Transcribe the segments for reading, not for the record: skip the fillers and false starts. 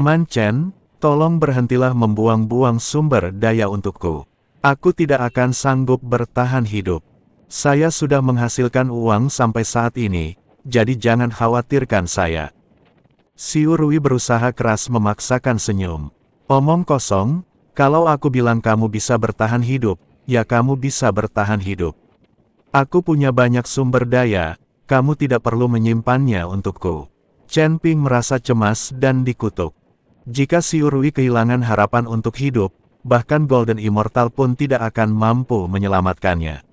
Teman Chen, tolong berhentilah membuang-buang sumber daya untukku. Aku tidak akan sanggup bertahan hidup. Saya sudah menghasilkan uang sampai saat ini, jadi jangan khawatirkan saya. Xiu Rui berusaha keras memaksakan senyum. Omong kosong, kalau aku bilang kamu bisa bertahan hidup, ya kamu bisa bertahan hidup. Aku punya banyak sumber daya, kamu tidak perlu menyimpannya untukku. Chen Ping merasa cemas dan dikutuk. Jika Xiu Rui kehilangan harapan untuk hidup, bahkan Golden Immortal pun tidak akan mampu menyelamatkannya.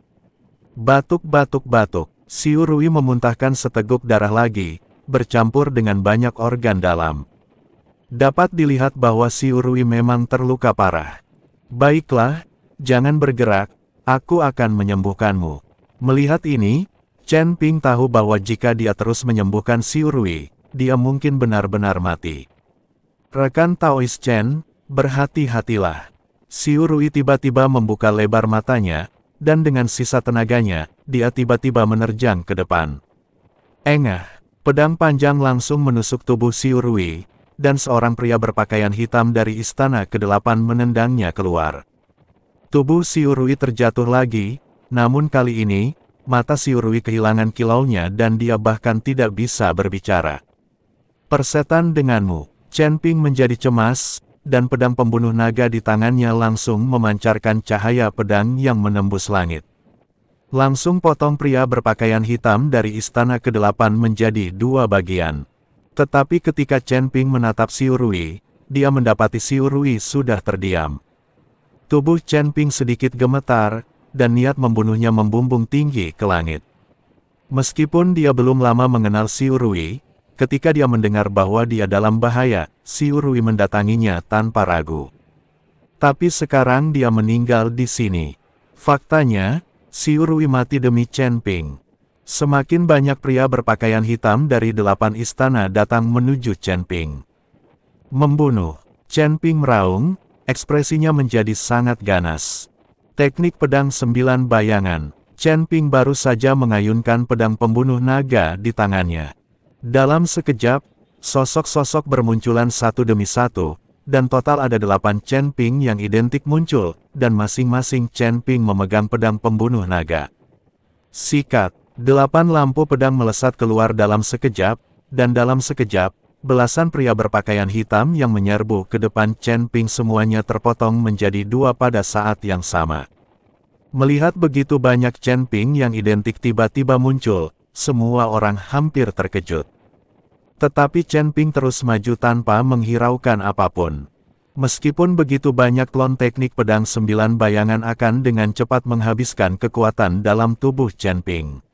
Batuk-batuk-batuk, Xiu Rui memuntahkan seteguk darah lagi, bercampur dengan banyak organ dalam. Dapat dilihat bahwa Xiu Rui memang terluka parah. Baiklah, jangan bergerak, aku akan menyembuhkanmu. Melihat ini, Chen Ping tahu bahwa jika dia terus menyembuhkan Xiu Rui, dia mungkin benar-benar mati. Rekan Taois Chen, berhati-hatilah. Xiu Rui tiba-tiba membuka lebar matanya, dan dengan sisa tenaganya, dia tiba-tiba menerjang ke depan. Engah, pedang panjang langsung menusuk tubuh Xiu Rui, dan seorang pria berpakaian hitam dari istana ke-8 menendangnya keluar. Tubuh Xiu Rui terjatuh lagi, namun kali ini, mata Xiu Rui kehilangan kilaunya dan dia bahkan tidak bisa berbicara. Persetan denganmu. Chen Ping menjadi cemas, dan pedang pembunuh naga di tangannya langsung memancarkan cahaya pedang yang menembus langit. Langsung potong pria berpakaian hitam dari istana ke-8 menjadi 2 bagian. Tetapi ketika Chen Ping menatap Xiu Rui, dia mendapati Xiu Rui sudah terdiam. Tubuh Chen Ping sedikit gemetar, dan niat membunuhnya membumbung tinggi ke langit. Meskipun dia belum lama mengenal Xiu Rui, ketika dia mendengar bahwa dia dalam bahaya, Xiu Rui mendatanginya tanpa ragu. Tapi sekarang dia meninggal di sini. Faktanya, Xiu Rui mati demi Chen Ping. Semakin banyak pria berpakaian hitam dari 8 istana datang menuju Chen Ping. Membunuh. Chen Ping meraung, ekspresinya menjadi sangat ganas. Teknik pedang 9 bayangan. Chen Ping baru saja mengayunkan pedang pembunuh naga di tangannya. Dalam sekejap, sosok-sosok bermunculan satu demi satu, dan total ada 8 Chen Ping yang identik muncul, dan masing-masing Chen Ping memegang pedang pembunuh naga. Sikat, 8 lampu pedang melesat keluar dalam sekejap, dan dalam sekejap, belasan pria berpakaian hitam yang menyerbu ke depan Chen Ping semuanya terpotong menjadi 2 pada saat yang sama. Melihat begitu banyak Chen Ping yang identik tiba-tiba muncul, semua orang hampir terkejut. Tetapi Chen Ping terus maju tanpa menghiraukan apapun. Meskipun begitu banyak klon teknik pedang 9 bayangan akan dengan cepat menghabiskan kekuatan dalam tubuh Chen Ping.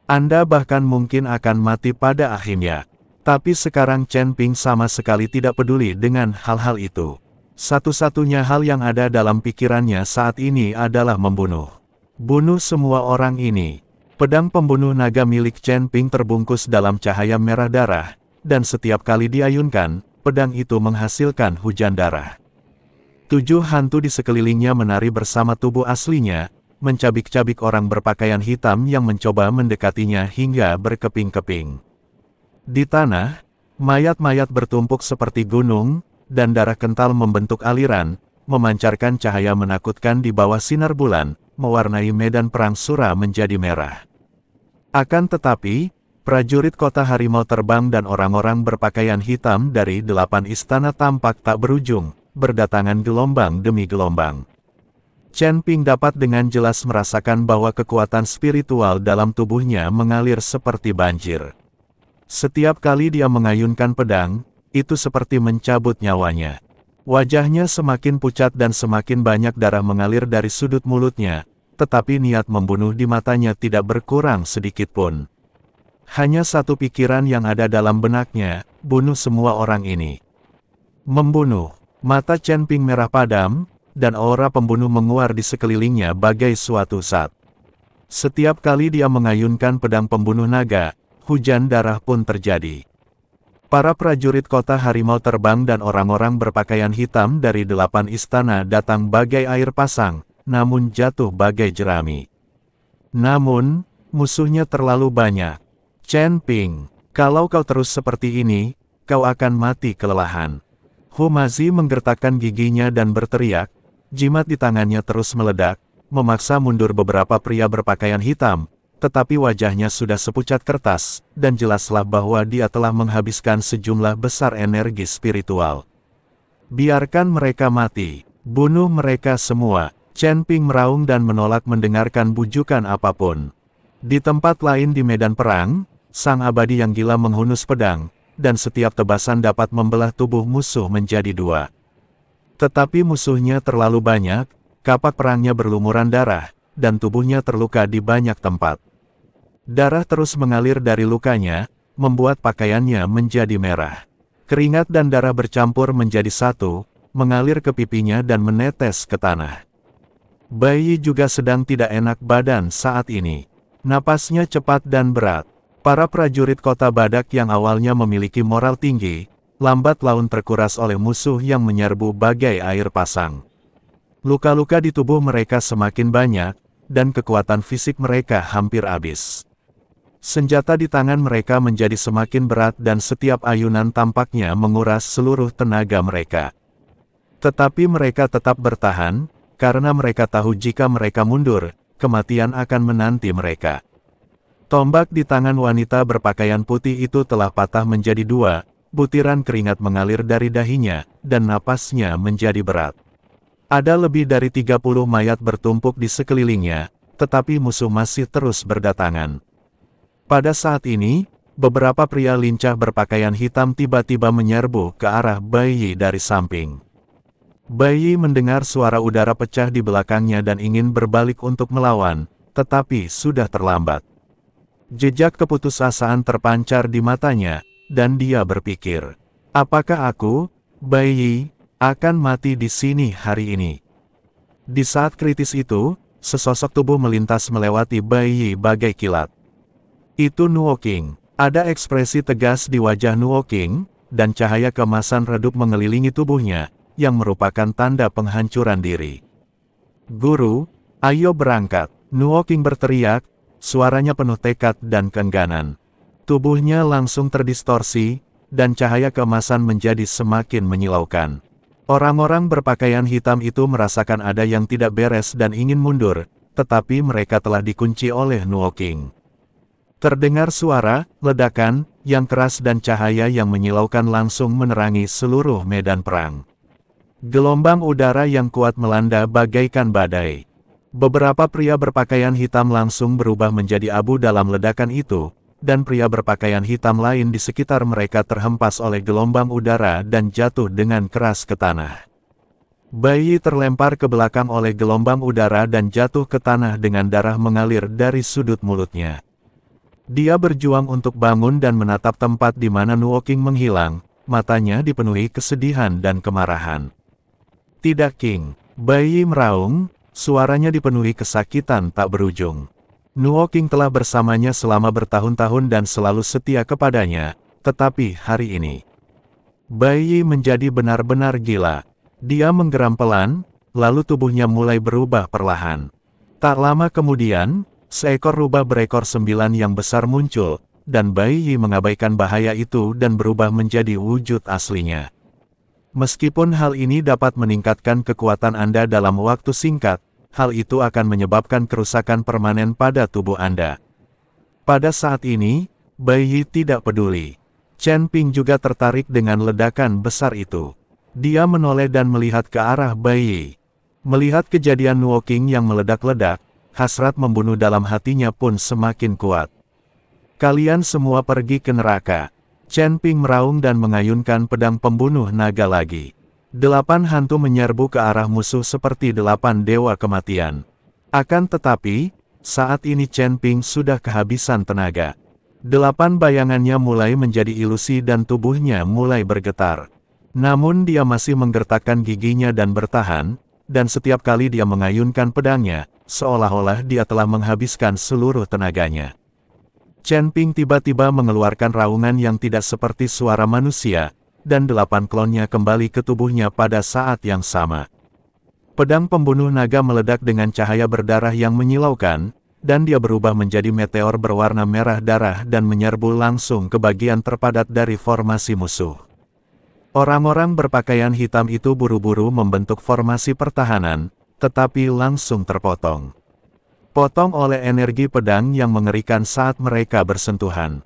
Anda bahkan mungkin akan mati pada akhirnya. Tapi sekarang Chen Ping sama sekali tidak peduli dengan hal-hal itu. Satu-satunya hal yang ada dalam pikirannya saat ini adalah membunuh. Bunuh semua orang ini. Pedang pembunuh naga milik Chen Ping terbungkus dalam cahaya merah darah, dan setiap kali diayunkan, pedang itu menghasilkan hujan darah. 7 hantu di sekelilingnya menari bersama tubuh aslinya, mencabik-cabik orang berpakaian hitam yang mencoba mendekatinya hingga berkeping-keping. Di tanah, mayat-mayat bertumpuk seperti gunung, dan darah kental membentuk aliran, memancarkan cahaya menakutkan di bawah sinar bulan, mewarnai medan perang Sura menjadi merah. Akan tetapi, prajurit kota harimau terbang dan orang-orang berpakaian hitam dari 8 istana tampak tak berujung, berdatangan gelombang demi gelombang. Chen Ping dapat dengan jelas merasakan bahwa kekuatan spiritual dalam tubuhnya mengalir seperti banjir. Setiap kali dia mengayunkan pedang, itu seperti mencabut nyawanya. Wajahnya semakin pucat dan semakin banyak darah mengalir dari sudut mulutnya, tetapi niat membunuh di matanya tidak berkurang sedikit pun. Hanya satu pikiran yang ada dalam benaknya, bunuh semua orang ini. Membunuh. Mata Chen Ping merah padam, dan aura pembunuh menguar di sekelilingnya bagai suatu zat. Setiap kali dia mengayunkan pedang pembunuh naga, hujan darah pun terjadi. Para prajurit kota harimau terbang dan orang-orang berpakaian hitam dari 8 istana datang bagai air pasang, namun jatuh bagai jerami. Namun, musuhnya terlalu banyak. Chen Ping, kalau kau terus seperti ini, kau akan mati kelelahan. Humazi menggertakkan giginya dan berteriak, jimat di tangannya terus meledak, memaksa mundur beberapa pria berpakaian hitam, tetapi wajahnya sudah sepucat kertas, dan jelaslah bahwa dia telah menghabiskan sejumlah besar energi spiritual. Biarkan mereka mati, bunuh mereka semua. Chen Ping meraung dan menolak mendengarkan bujukan apapun. Di tempat lain di medan perang, sang abadi yang gila menghunus pedang, dan setiap tebasan dapat membelah tubuh musuh menjadi dua. Tetapi musuhnya terlalu banyak, kapak perangnya berlumuran darah, dan tubuhnya terluka di banyak tempat. Darah terus mengalir dari lukanya, membuat pakaiannya menjadi merah. Keringat dan darah bercampur menjadi satu, mengalir ke pipinya dan menetes ke tanah. Bai Yi juga sedang tidak enak badan saat ini. Napasnya cepat dan berat. Para prajurit kota Badak yang awalnya memiliki moral tinggi, lambat laun terkuras oleh musuh yang menyerbu bagai air pasang. Luka-luka di tubuh mereka semakin banyak, dan kekuatan fisik mereka hampir habis. Senjata di tangan mereka menjadi semakin berat dan setiap ayunan tampaknya menguras seluruh tenaga mereka. Tetapi mereka tetap bertahan, karena mereka tahu jika mereka mundur, kematian akan menanti mereka. Tombak di tangan wanita berpakaian putih itu telah patah menjadi dua, butiran keringat mengalir dari dahinya, dan napasnya menjadi berat. Ada lebih dari 30 mayat bertumpuk di sekelilingnya, tetapi musuh masih terus berdatangan. Pada saat ini, beberapa pria lincah berpakaian hitam tiba-tiba menyerbu ke arah Bai Yi dari samping. Bai Yi mendengar suara udara pecah di belakangnya dan ingin berbalik untuk melawan, tetapi sudah terlambat. Jejak keputusasaan terpancar di matanya, dan dia berpikir, apakah aku, Bai Yi, akan mati di sini hari ini? Di saat kritis itu, sesosok tubuh melintas melewati Bai Yi bagai kilat. Itu Nuo Qing. Ada ekspresi tegas di wajah Nuo Qing, dan cahaya keemasan redup mengelilingi tubuhnya, yang merupakan tanda penghancuran diri. Guru, ayo berangkat. Nuo Qing berteriak, suaranya penuh tekad dan keengganan. Tubuhnya langsung terdistorsi, dan cahaya keemasan menjadi semakin menyilaukan. Orang-orang berpakaian hitam itu merasakan ada yang tidak beres dan ingin mundur, tetapi mereka telah dikunci oleh Nuo Qing. Terdengar suara, ledakan, yang keras dan cahaya yang menyilaukan langsung menerangi seluruh medan perang. Gelombang udara yang kuat melanda bagaikan badai. Beberapa pria berpakaian hitam langsung berubah menjadi abu dalam ledakan itu, dan pria berpakaian hitam lain di sekitar mereka terhempas oleh gelombang udara dan jatuh dengan keras ke tanah. Bai Yi terlempar ke belakang oleh gelombang udara dan jatuh ke tanah dengan darah mengalir dari sudut mulutnya. Dia berjuang untuk bangun dan menatap tempat di mana Nuo Qing menghilang, matanya dipenuhi kesedihan dan kemarahan. Tidak King, Bai Yi meraung, suaranya dipenuhi kesakitan tak berujung. Nuo Qing telah bersamanya selama bertahun-tahun dan selalu setia kepadanya, tetapi hari ini, Bai Yi menjadi benar-benar gila. Dia menggeram pelan, lalu tubuhnya mulai berubah perlahan. Tak lama kemudian, seekor rubah berekor 9 yang besar muncul, dan Bai Yi mengabaikan bahaya itu dan berubah menjadi wujud aslinya. Meskipun hal ini dapat meningkatkan kekuatan Anda dalam waktu singkat, hal itu akan menyebabkan kerusakan permanen pada tubuh Anda. Pada saat ini, Bai Yi tidak peduli. Chen Ping juga tertarik dengan ledakan besar itu. Dia menoleh dan melihat ke arah Bai Yi. Melihat kejadian Nuo Qing yang meledak-ledak, hasrat membunuh dalam hatinya pun semakin kuat. Kalian semua pergi ke neraka. Chen Ping meraung dan mengayunkan pedang pembunuh naga lagi. 8 hantu menyerbu ke arah musuh seperti 8 dewa kematian. Akan tetapi, saat ini Chen Ping sudah kehabisan tenaga. 8 bayangannya mulai menjadi ilusi dan tubuhnya mulai bergetar. Namun dia masih menggertakkan giginya dan bertahan, dan setiap kali dia mengayunkan pedangnya, seolah-olah dia telah menghabiskan seluruh tenaganya. Chen Ping tiba-tiba mengeluarkan raungan yang tidak seperti suara manusia, dan 8 klonnya kembali ke tubuhnya pada saat yang sama. Pedang pembunuh naga meledak dengan cahaya berdarah yang menyilaukan, dan dia berubah menjadi meteor berwarna merah darah dan menyerbu langsung ke bagian terpadat dari formasi musuh. Orang-orang berpakaian hitam itu buru-buru membentuk formasi pertahanan, tetapi langsung terpotong. Potong oleh energi pedang yang mengerikan saat mereka bersentuhan.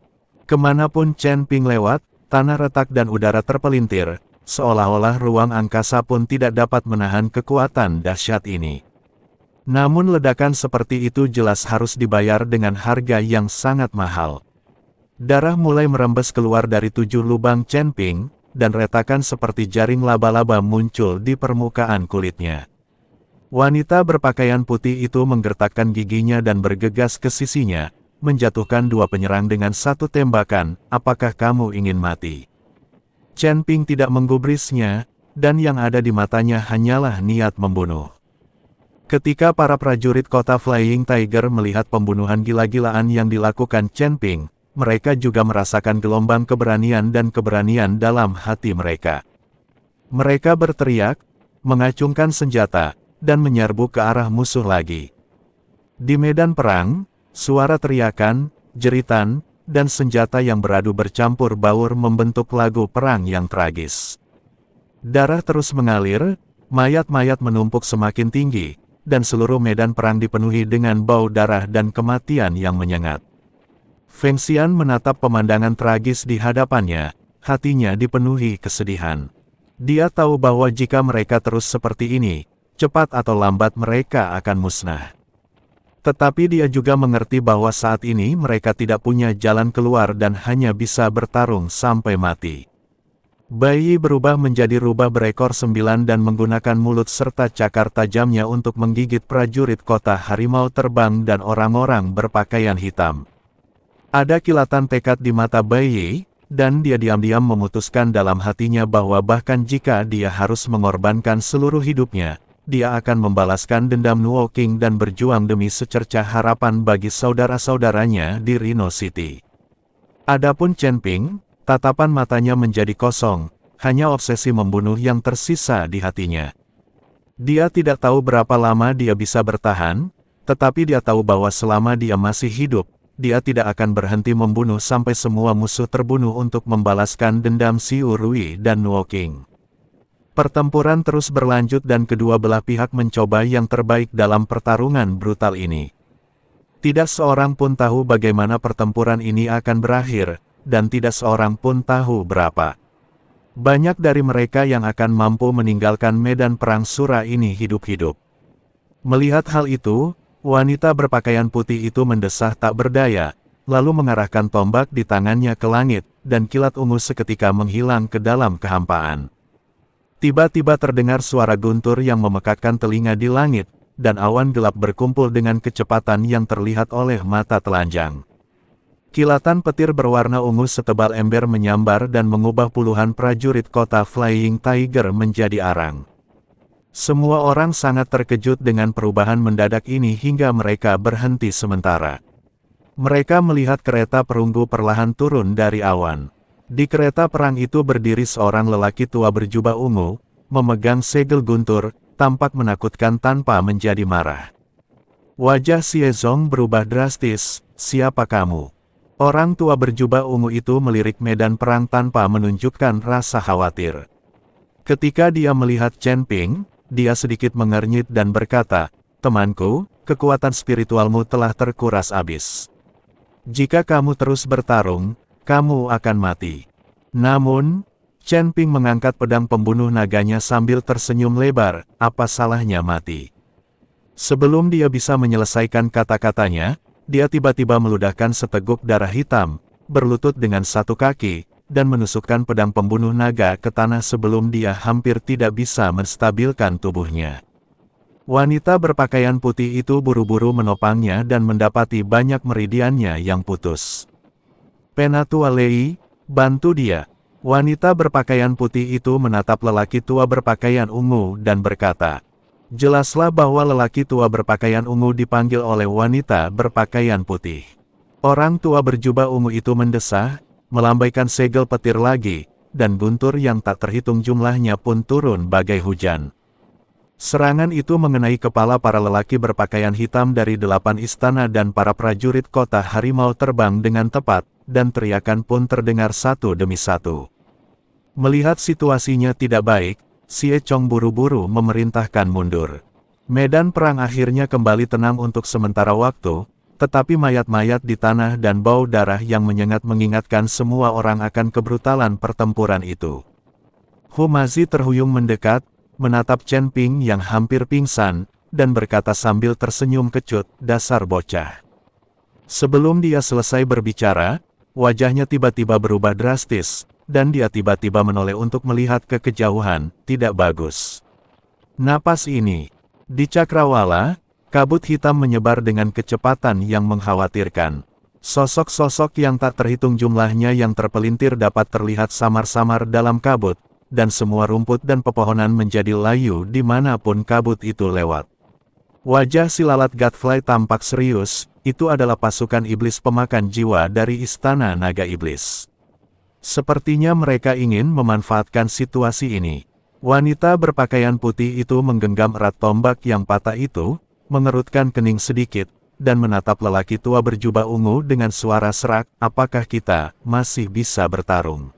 Kemanapun Chen Ping lewat, tanah retak dan udara terpelintir, seolah-olah ruang angkasa pun tidak dapat menahan kekuatan dahsyat ini. Namun ledakan seperti itu jelas harus dibayar dengan harga yang sangat mahal. Darah mulai merembes keluar dari 7 lubang Chen Ping, dan retakan seperti jaring laba-laba muncul di permukaan kulitnya. Wanita berpakaian putih itu menggertakkan giginya dan bergegas ke sisinya, menjatuhkan 2 penyerang dengan 1 tembakan. Apakah kamu ingin mati? Chen Ping tidak menggubrisnya, dan yang ada di matanya hanyalah niat membunuh. Ketika para prajurit kota Flying Tiger melihat pembunuhan gila-gilaan yang dilakukan Chen Ping, mereka juga merasakan gelombang keberanian dan keberanian dalam hati mereka. Mereka berteriak, mengacungkan senjata, dan menyerbu ke arah musuh lagi. Di medan perang, suara teriakan, jeritan, dan senjata yang beradu bercampur baur membentuk lagu perang yang tragis. Darah terus mengalir, mayat-mayat menumpuk semakin tinggi, dan seluruh medan perang dipenuhi dengan bau darah dan kematian yang menyengat. Feng Xian menatap pemandangan tragis di hadapannya, hatinya dipenuhi kesedihan. Dia tahu bahwa jika mereka terus seperti ini, cepat atau lambat mereka akan musnah. Tetapi dia juga mengerti bahwa saat ini mereka tidak punya jalan keluar dan hanya bisa bertarung sampai mati. Bai Yi berubah menjadi rubah berekor 9 dan menggunakan mulut serta cakar tajamnya untuk menggigit prajurit kota harimau terbang dan orang-orang berpakaian hitam. Ada kilatan tekad di mata Bai Yi, dan dia diam-diam memutuskan dalam hatinya bahwa bahkan jika dia harus mengorbankan seluruh hidupnya, dia akan membalaskan dendam Nuo King dan berjuang demi secercah harapan bagi saudara-saudaranya di Rhino City. Adapun Chen Ping, tatapan matanya menjadi kosong, hanya obsesi membunuh yang tersisa di hatinya. Dia tidak tahu berapa lama dia bisa bertahan, tetapi dia tahu bahwa selama dia masih hidup, dia tidak akan berhenti membunuh sampai semua musuh terbunuh untuk membalaskan dendam Xiu Rui dan Nuo King. Pertempuran terus berlanjut dan kedua belah pihak mencoba yang terbaik dalam pertarungan brutal ini. Tidak seorang pun tahu bagaimana pertempuran ini akan berakhir, dan tidak seorang pun tahu berapa banyak dari mereka yang akan mampu meninggalkan medan perang sura ini hidup-hidup. Melihat hal itu, wanita berpakaian putih itu mendesah tak berdaya, lalu mengarahkan tombak di tangannya ke langit, dan kilat ungu seketika menghilang ke dalam kehampaan. Tiba-tiba terdengar suara guntur yang memekakkan telinga di langit, dan awan gelap berkumpul dengan kecepatan yang terlihat oleh mata telanjang. Kilatan petir berwarna ungu setebal ember menyambar dan mengubah puluhan prajurit kota Flying Tiger menjadi arang. Semua orang sangat terkejut dengan perubahan mendadak ini hingga mereka berhenti sementara. Mereka melihat kereta perunggu perlahan turun dari awan. Di kereta perang itu berdiri seorang lelaki tua berjubah ungu, memegang segel guntur, tampak menakutkan tanpa menjadi marah. Wajah Xie Zong berubah drastis. "Siapa kamu?" Orang tua berjubah ungu itu melirik medan perang tanpa menunjukkan rasa khawatir. Ketika dia melihat Chen Ping, dia sedikit mengernyit dan berkata, "Temanku, kekuatan spiritualmu telah terkuras habis. Jika kamu terus bertarung, kamu akan mati." Namun, Chen Ping mengangkat pedang pembunuh naganya sambil tersenyum lebar. "Apa salahnya mati?" Sebelum dia bisa menyelesaikan kata-katanya, dia tiba-tiba meludahkan seteguk darah hitam, berlutut dengan satu kaki, dan menusukkan pedang pembunuh naga ke tanah sebelum dia hampir tidak bisa menstabilkan tubuhnya. Wanita berpakaian putih itu buru-buru menopangnya dan mendapati banyak meridiannya yang putus. "Penatua Lei, bantu dia." Wanita berpakaian putih itu menatap lelaki tua berpakaian ungu dan berkata, "Jelaslah bahwa lelaki tua berpakaian ungu dipanggil oleh wanita berpakaian putih." Orang tua berjubah ungu itu mendesah, melambaikan segel petir lagi, dan guntur yang tak terhitung jumlahnya pun turun bagai hujan. Serangan itu mengenai kepala para lelaki berpakaian hitam dari 8 istana dan para prajurit kota harimau terbang dengan tepat, dan teriakan pun terdengar satu demi satu. Melihat situasinya tidak baik, Xie Chong buru-buru memerintahkan mundur. Medan perang akhirnya kembali tenang untuk sementara waktu, tetapi mayat-mayat di tanah dan bau darah yang menyengat mengingatkan semua orang akan kebrutalan pertempuran itu. Hu Mazi terhuyung mendekat, menatap Chen Ping yang hampir pingsan, dan berkata sambil tersenyum kecut, "Dasar bocah." Sebelum dia selesai berbicara, wajahnya tiba-tiba berubah drastis, dan dia tiba-tiba menoleh untuk melihat ke kejauhan. Tidak bagus. Napas ini. Di cakrawala, kabut hitam menyebar dengan kecepatan yang mengkhawatirkan. Sosok-sosok yang tak terhitung jumlahnya yang terpelintir dapat terlihat samar-samar dalam kabut, dan semua rumput dan pepohonan menjadi layu dimanapun kabut itu lewat. Wajah si lalat Godfly tampak serius. Itu adalah pasukan iblis pemakan jiwa dari Istana Naga Iblis. Sepertinya mereka ingin memanfaatkan situasi ini. Wanita berpakaian putih itu menggenggam erat tombak yang patah itu, mengerutkan kening sedikit, dan menatap lelaki tua berjubah ungu dengan suara serak, "Apakah kita masih bisa bertarung?"